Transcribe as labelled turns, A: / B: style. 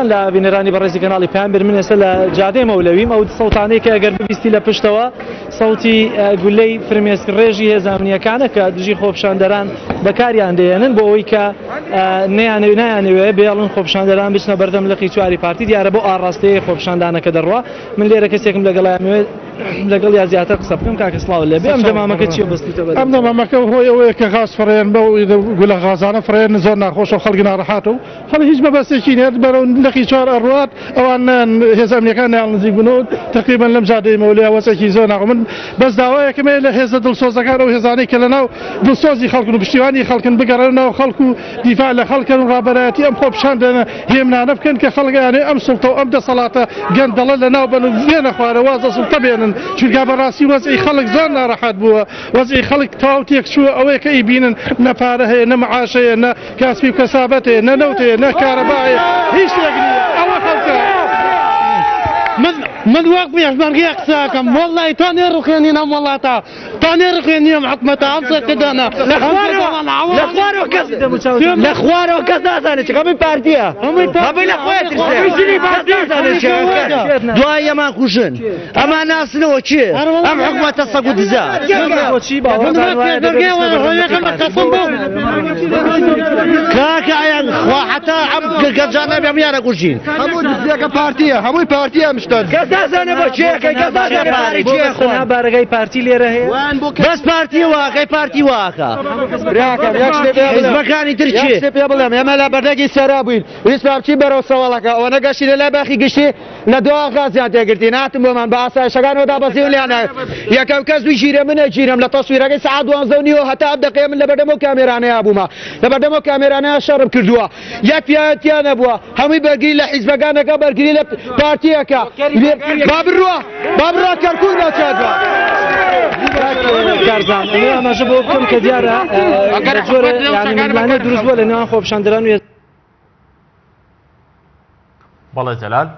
A: خۆشەویستان لە بینەرانی بەڕێزی کەناڵی پێیان بر من ئێستا لە جادەی مەولەویم ئەو سەوتانەی کە ئەگەر ببیستی لە پشتەوە سەوتی گولەی فرمێسک ڕێژی هێزانیەکانە کە دژی خۆپیشاندەران بەکاریان دێنن بۆ ئەوەی کە نایانەوێ بێڵن خۆپیشاندەران بچنە بەردەم لقی چواری پارتی دیارە بۆ ئاڕاستەیە خۆپیشاندانەکە دەڕوا من لێرە کەسێکم لەگەڵایانوێت لەگەڵ یا زیاتر قسە بکەم کاکە سڵاو لێبێ ئەم دەمامەکە چیە بەستیتەوە
B: ئەم دەمامەکە هۆی ئەوەیە کە غاز فڕێن بە گولە غازانە فرێن زۆر ناخۆش و خەڵکی ناڕەحات و خەڵک هیچ مەبەستێکی نێت بەرەو لەقی چوار ئەڕوات ئەوان هێزانیەکان نزیک بوون تقریبا لەم جادەی مەولەیە وەسێکی زۆر ناخۆ من بەس داوایەکەم لە هێزە دڵسۆزەکان ئەو هێزانەی کە لەناو دڵسۆزی خەڵکن و پشتیوانی خەڵکن بگەڕێنەوە ناو خەڵک و دیفاع لە خەڵکن و ڕابەرایەتی ئەم خۆپیشاندانە هێمنانە بکەن کە خەڵکیانێ ئەم سوڵتە و ئەم دەسەڵاتە گەندەڵە لەناو بن و بێنە خوارە وازە سوڵتە بێنن چونکە بەڕاستی وەزعی خەڵک زۆر ناڕەحات بووە وەزعی خەڵک تەواو تێک چووە ئەوەیە کە ئیبینن نە پارە هەیە نە معاش هەیە نە کاسبی و کەسابەت هەیە نە نەوت هەیە نە کارەبا هەیە هیچ شتێک نییە ئەوە خەڵکە
C: من وەک پێشمەرگی قسەکەم وەڵڵی تا نێڕوخێنین ئەم وڵاتە تا نێڕوخێنیم حکومەتە ئەم سەردانە لە خوارەوە کەس نازانێت هەمووی پارتیە هەمووی لە خۆیان دوای ئەمان کوژن ئەمان ناسنەوە چێ ئەم حکومەتە سەگ و دزە کاکە ئەیان خوا حتا ئەم گەنجانە بێمیانە کوژین
B: هەموو دزیەکە پارتیە هەمووی پارتیە مشتەر
C: دازانە بۆ چێکەی کە دازانە باری چێ خۆن
A: بارگەی پارتی لێرە هەیە
C: بەس پارتی واکەی پارتی واکە حیزبەکانی تر چێ
D: پێ بڵێم ئێمە لە بەردەگی سەرا بووین ویست بچی بەرەو سەواڵەکە ئەوە نەگەشتی لە لای باخی گشتی لە دو غازیان تێگرتی ناتم بۆمان بە ئاسایشەکانەوە دابەزی و لیانە یەکەم کەس دوی ژیرە منە گیرم لە تەسویرەکەی سەعات 12:30 هەتا ئەم دەقەیە من لە بەردەمەوە کامێرانەیە بوومە لە بەردەمەوە کامێرانەیە شەڕم کردووە یەک پیاوەتیان نەبووە هەمووی بەرگری لە حیزبەکانەکە بەرگری لە پارتیەکە بابڕا کەرکوون ناچاتوە
A: کارزان ئەمەژە بۆ بکەم کە دیارە جۆرە یانیمانە دروست بووە لە نێوان خۆپیشاندەران و
E: بەڵێ جەلال